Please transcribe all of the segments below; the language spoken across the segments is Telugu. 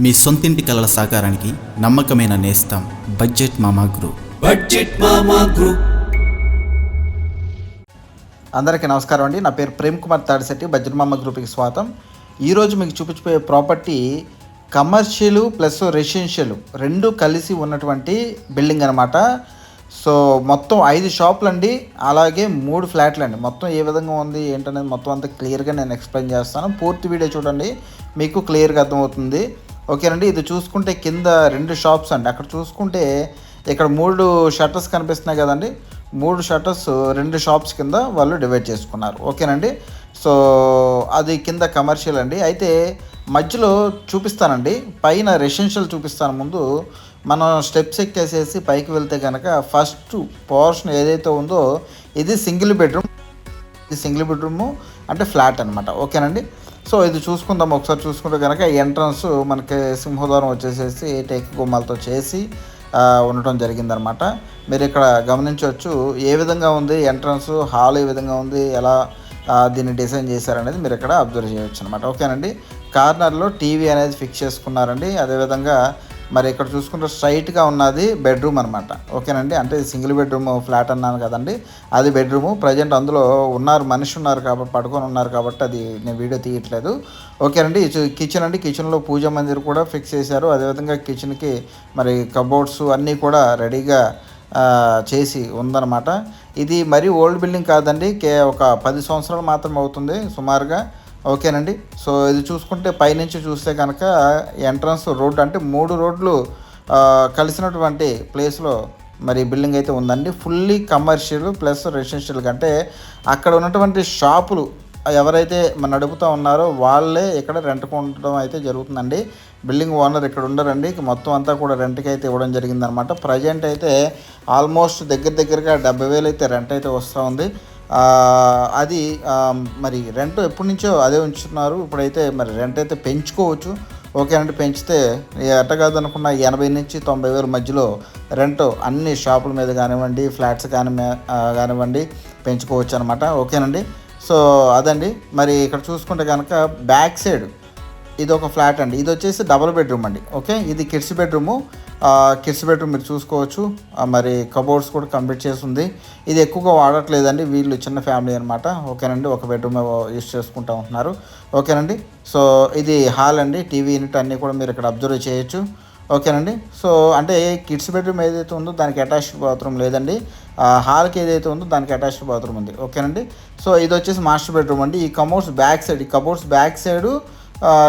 మీ సొంతింటి కలల సాకారానికి నమ్మకమైన నేస్తం బడ్జెట్ మామా గ్రూప్. అందరికీ నమస్కారం అండి. నా పేరు ప్రేమ్ కుమార్ తాడిశెట్టి. బడ్జెట్ మామా గ్రూప్కి స్వాగతం. ఈరోజు మీకు చూపించిపోయే ప్రాపర్టీ కమర్షియల్ ప్లస్ రెసిడెన్షియల్ రెండు కలిసి ఉన్నటువంటి బిల్డింగ్ అనమాట. సో మొత్తం 5 షాపులు అండి, అలాగే 3 ఫ్లాట్లు అండి. మొత్తం ఏ విధంగా ఉంది ఏంటనేది మొత్తం అంతా క్లియర్గా నేను ఎక్స్ప్లెయిన్ చేస్తాను. పూర్తి వీడియో చూడండి, మీకు క్లియర్గా అర్థమవుతుంది. ఓకేనండి. ఇది చూసుకుంటే కింద 2 షాప్స్ అండి. అక్కడ చూసుకుంటే ఇక్కడ 3 షట్టర్స్ కనిపిస్తున్నాయి కదండి. 3 షట్టర్స్ 2 షాప్స్ కింద వాళ్ళు డివైడ్ చేసుకున్నారు. ఓకేనండి. సో అది కింద కమర్షియల్ అండి. అయితే మధ్యలో చూపిస్తానండి, పైన రెసిడెన్షియల్ చూపిస్తాను. ముందు మనం స్టెప్స్ ఎక్కేసేసి పైకి వెళ్తే కనుక ఫస్ట్ పోర్షన్ ఏదైతే ఉందో ఇది సింగిల్ బెడ్రూమ్. ఇది సింగిల్ బెడ్రూము అంటే ఫ్లాట్ అనమాట. ఓకేనండి. సో ఇది చూసుకుందాం. ఒకసారి చూసుకుంటే కనుక ఎంట్రన్స్ మనకి సింహద్వారం వచ్చేసేసి టేక్ గుమ్మాలతో చేసి ఉండటం జరిగిందనమాట. మీరు ఇక్కడ గమనించవచ్చు ఏ విధంగా ఉంది ఎంట్రన్స్, హాల్ ఏ విధంగా ఉంది, ఎలా దీన్ని డిజైన్ చేశారనేది మీరు ఇక్కడ అబ్జర్వ్ చేయవచ్చు అనమాట. ఓకేనండి. కార్నర్లో టీవీ అనేది ఫిక్స్ చేసుకున్నారండి. అదేవిధంగా మరి ఇక్కడ చూసుకుంటే స్ట్రైట్గా ఉన్నది బెడ్రూమ్ అనమాట. ఓకేనండి. అంటే సింగిల్ బెడ్రూమ్ ఫ్లాట్ అన్నాను కదండి, అది బెడ్రూము. ప్రజెంట్ అందులో మనిషి ఉన్నారు కాబట్టి, పడుకొని ఉన్నారు కాబట్టి అది నేను వీడియో తీయట్లేదు. ఓకేనండి. కిచెన్ అండి. కిచెన్లో పూజా మందిర్ కూడా ఫిక్స్ చేశారు. అదేవిధంగా కిచెన్కి మరి కబోర్డ్స్ అన్నీ కూడా రెడీగా చేసి ఉందన్నమాట. ఇది మరీ ఓల్డ్ బిల్డింగ్ కాదండి, ఒక 10 సంవత్సరాలు మాత్రం అవుతుంది సుమారుగా. ఓకేనండి. సో ఇది చూసుకుంటే పైనుంచి చూస్తే కనుక ఎంట్రన్స్ రోడ్ అంటే 3 రోడ్లు కలిసినటువంటి ప్లేస్లో మరి బిల్డింగ్ అయితే ఉందండి. Fully commercial plus residential. అంటే అక్కడ ఉన్నటువంటి షాపులు ఎవరైతే నడుపుతూ ఉన్నారో వాళ్ళే ఇక్కడ రెంట్కు ఉండడం అయితే జరుగుతుందండి. బిల్డింగ్ ఓనర్ ఇక్కడ ఉండరండి, మొత్తం అంతా కూడా రెంట్కి అయితే ఇవ్వడం జరిగిందనమాట. ప్రజెంట్ అయితే ఆల్మోస్ట్ దగ్గరగా 70,000 అయితే రెంట్ అయితే వస్తూ ఉంది. అది మరి రెంట్ ఎప్పటి నుంచో అదే ఉంచుతున్నారు. ఇప్పుడైతే మరి రెంట్ అయితే పెంచుకోవచ్చు. ఓకే అండి. పెంచితే ఎట్ట కాదనుకున్న 80,000 నుంచి 90,000 మధ్యలో రెంట్ అన్ని షాపుల మీద కానివ్వండి, ఫ్లాట్స్ కానివ్వండి పెంచుకోవచ్చు అనమాట. ఓకేనండి. సో అదండి. మరి ఇక్కడ చూసుకుంటే కనుక బ్యాక్ సైడ్ ఇది ఒక ఫ్లాట్ అండి. ఇది వచ్చేసి డబుల్ బెడ్రూమ్ అండి. ఓకే. ఇది కిడ్స్ బెడ్రూము. కిడ్స్ బెడ్రూమ్ మీరు చూసుకోవచ్చు. మరి కబోర్డ్స్ కూడా కంప్లీట్ చేసి ఉంది. ఇది ఎక్కువగా వాడట్లేదండి, వీళ్ళు చిన్న ఫ్యామిలీ అనమాట. ఓకేనండి. ఒక బెడ్రూమ్ యూస్ చేసుకుంటూ ఉంటున్నారు. ఓకేనండి. సో ఇది హాల్ అండి. టీవీ యూనిట్ అన్నీ కూడా మీరు ఇక్కడ అబ్జర్వ్ చేయొచ్చు. ఓకేనండి. సో అంటే కిడ్స్ బెడ్రూమ్ ఏదైతే ఉందో దానికి అటాచ్డ్ బాత్రూమ్ లేదండి. హాల్కి ఏదైతే ఉందో దానికి అటాచ్డ్ బాత్రూమ్ ఉంది. ఓకేనండి. సో ఇది వచ్చేసి మాస్టర్ బెడ్రూమ్ అండి. ఈ cupboards back side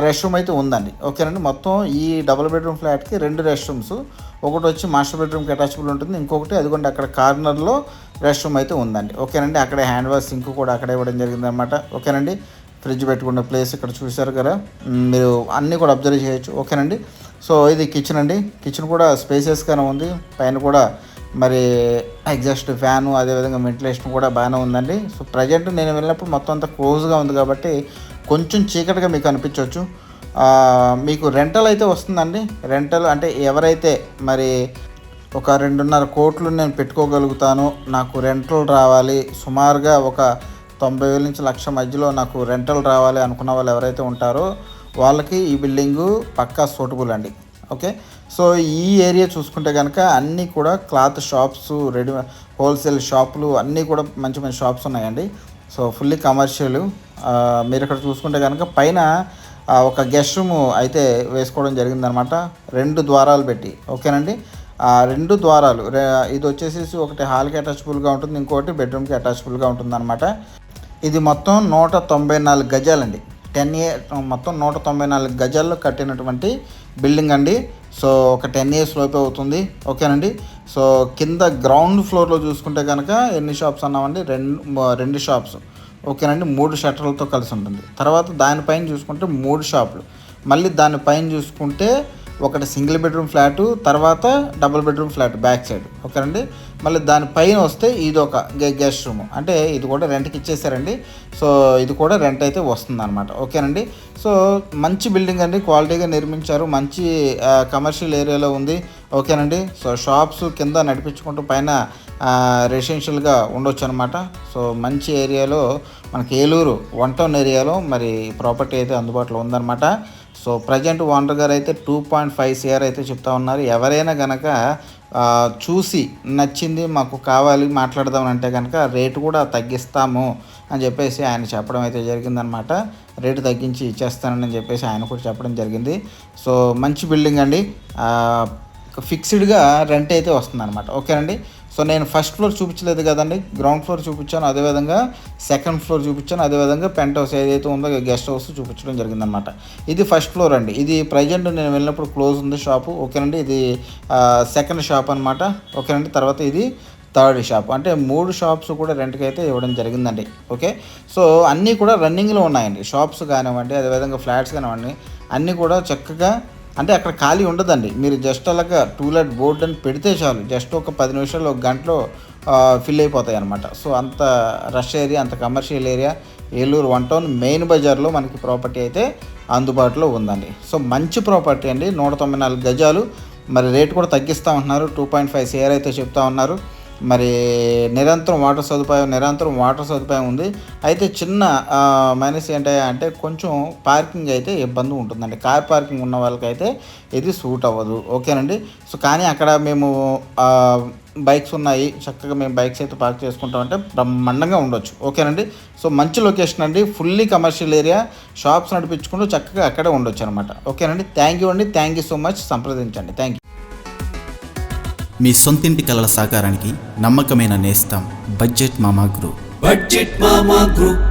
rest room అయితే ఉందండి. ఓకేనండి. మొత్తం ఈ డబుల్ బెడ్రూమ్ ఫ్లాట్కి 2 రెస్ట్ రూమ్స్. ఒకటి వచ్చి మాస్టర్ బెడ్రూమ్కి అటాచబుల్ ఉంటుంది, ఇంకొకటి అదిగోండి అక్కడ కార్నర్లో రెస్ట్ రూమ్ అయితే ఉందండి. ఓకేనండి. అక్కడే హ్యాండ్ వాష్ సింక్ కూడా అక్కడే ఇవ్వడం జరిగిందనమాట. ఓకేనండి. ఫ్రిడ్జ్ పెట్టుకునే ప్లేస్ ఇక్కడ చూశారు కదా, మీరు అన్నీ కూడా అబ్జర్వ్ చేయొచ్చు. ఓకేనండి. సో ఇది కిచెన్ అండి. కిచెన్ కూడా స్పేసియస్గానే ఉంది. పైన కూడా మరి ఎగ్జాస్ట్ ఫ్యాను, అదేవిధంగా వెంటిలేషన్ కూడా బాగానే ఉందండి. సో ప్రజెంట్ నేను వెళ్ళినప్పుడు మొత్తం అంతా క్లోజ్గా ఉంది కాబట్టి కొంచెం చీకటిగా మీకు అనిపించవచ్చు. మీకు రెంటల్ అయితే వస్తుందండి. రెంటల్ అంటే ఎవరైతే మరి ఒక 2.5 కోట్లు నేను పెట్టుకోగలుగుతాను, నాకు రెంటల్ రావాలి, సుమారుగా ఒక 90,000 నుంచి 1,00,000 మధ్యలో నాకు రెంటల్ రావాలి అనుకున్న వాళ్ళు ఎవరైతే ఉంటారో వాళ్ళకి ఈ బిల్డింగు పక్కా సూటబుల్ అండి. ఓకే. సో ఈ ఏరియా చూసుకుంటే కనుక అన్నీ కూడా క్లాత్ షాప్స్, హోల్సేల్ షాపులు అన్నీ కూడా మంచి షాప్స్ ఉన్నాయండి. So fully commercial. మీరు ఇక్కడ చూసుకుంటే కనుక పైన ఒక గెస్ట్ రూమ్ అయితే వేసుకోవడం జరిగిందనమాట, 2 ద్వారాలు పెట్టి. ఓకేనండి. 2 ద్వారాలు. ఇది వచ్చేసి ఒకటి హాల్కి అటాచబుల్గా ఉంటుంది, ఇంకోటి బెడ్రూమ్కి అటాచబుల్గా ఉంటుంది అనమాట. ఇది మొత్తం 194 గజాలండి. మొత్తం 194 గజాల్లో కట్టినటువంటి బిల్డింగ్ అండి. సో ఒక 10 years లోపే అవుతుంది. ఓకేనండి. సో కింద గ్రౌండ్ ఫ్లోర్లో చూసుకుంటే కనుక ఎన్ని షాప్స్ అన్నామండి, 2 షాప్స్. ఓకేనండి. 3 షట్టర్లతో కలిసి ఉంటుంది. తర్వాత దానిపైన చూసుకుంటే 3 షాపులు. మళ్ళీ దానిపైన చూసుకుంటే ఒకటి సింగిల్ బెడ్రూమ్ ఫ్లాటు, తర్వాత double bedroom flat back side. ఓకేనండి. మళ్ళీ దానిపైన వస్తే ఇది ఒక గెస్ట్ రూమ్, అంటే ఇది కూడా రెంట్కి ఇచ్చేసారండి. సో ఇది కూడా రెంట్ అయితే వస్తుంది అనమాట. ఓకేనండి. సో మంచి బిల్డింగ్ అండి, క్వాలిటీగా నిర్మించారు, మంచి కమర్షియల్ ఏరియాలో ఉంది. ఓకేనండి. సో షాప్స్ కింద నడిపించుకుంటూ పైన రెసిడెన్షియల్గా ఉండొచ్చు అనమాట. సో మంచి ఏరియాలో మనకి ఏలూరు 1 టౌన్ ఏరియాలో మరి ప్రాపర్టీ అయితే అందుబాటులో ఉందన్నమాట. సో ప్రజెంట్ ఓనర్ గారు అయితే 2.5 CR అయితే చెప్తా ఉన్నారు. ఎవరైనా కనుక చూసి నచ్చింది మాకు కావాలి మాట్లాడదామని అంటే కనుక రేటు కూడా తగ్గిస్తాము అని చెప్పేసి ఆయన చెప్పడం అయితే జరిగిందనమాట. రేటు తగ్గించి ఇచ్చేస్తానని చెప్పేసి ఆయన కూడా చెప్పడం జరిగింది. సో మంచి బిల్డింగ్ అండి, ఫిక్స్డ్గా రెంట్ అయితే వస్తుందన్నమాట. ఓకేనండి. సో నేను ఫస్ట్ ఫ్లోర్ చూపించలేదు కదండి, గ్రౌండ్ ఫ్లోర్ చూపించాను, అదేవిధంగా సెకండ్ ఫ్లోర్ చూపించాను, అదేవిధంగా పెంట్ హౌస్ ఏదైతే ఉందో గెస్ట్ హౌస్ చూపించడం జరిగిందనమాట. ఇది ఫస్ట్ ఫ్లోర్ అండి. ఇది ప్రజెంట్ నేను వెళ్ళినప్పుడు క్లోజ్ ఉంది షాపు. ఓకేనండి. ఇది సెకండ్ షాప్ అనమాట. ఓకేనండి. తర్వాత ఇది థర్డ్ షాప్. అంటే 3 షాప్స్ కూడా రెంట్కి అయితే ఇవ్వడం జరిగిందండి. ఓకే. సో అన్నీ కూడా రన్నింగ్లో ఉన్నాయండి. షాప్స్ కానివ్వండి, అదేవిధంగా ఫ్లాట్స్ కానివ్వండి, అన్నీ కూడా చక్కగా, అంటే అక్కడ ఖాళీ ఉండదండి. మీరు జస్ట్ అలాగా టూలెట్ బోర్డ్ అని పెడితే చాలు, జస్ట్ ఒక 10 నిమిషాలు, ఒక గంటలో ఫిల్ అయిపోతాయి అన్నమాట. సో అంత రష్ ఏరియా, అంత commercial area, Eluru 1 town main బజార్లో మనకి ప్రాపర్టీ అయితే అందుబాటులో ఉందండి. సో మంచి ప్రాపర్టీ అండి, 194 గజాలు. మరి రేటు కూడా తగ్గిస్తూ ఉంటున్నారు, 2.5 CR అయితే చెప్తా ఉన్నారు. మరి నిరంతరం వాటర్ సదుపాయం ఉంది. అయితే చిన్న మైనస్ ఏంటంటే కొంచెం పార్కింగ్ అయితే ఇబ్బంది ఉంటుందండి. కార్ పార్కింగ్ ఉన్న వాళ్ళకైతే ఇది సూట్ అవ్వదు. ఓకేనండి. సో కానీ అక్కడ మేము బైక్స్ ఉన్నాయి, చక్కగా మేము బైక్స్ అయితే పార్క్ చేసుకుంటామంటే బ్రహ్మాండంగా ఉండొచ్చు. ఓకేనండి. సో మంచి లొకేషన్ అండి, ఫుల్లీ కమర్షియల్ ఏరియా, షాప్స్ నడిపించుకుంటూ చక్కగా అక్కడే ఉండొచ్చు అనమాట. ఓకేనండి. థ్యాంక్ యూ అండి, థ్యాంక్ యూ సో మచ్. సంప్రదించండి. Thank you. మీ సొంతింటి కలల సాకారానికి నమ్మకమైన నేస్తం బడ్జెట్ మామా గ్రూప్. బడ్జెట్ మామా గ్రూప్.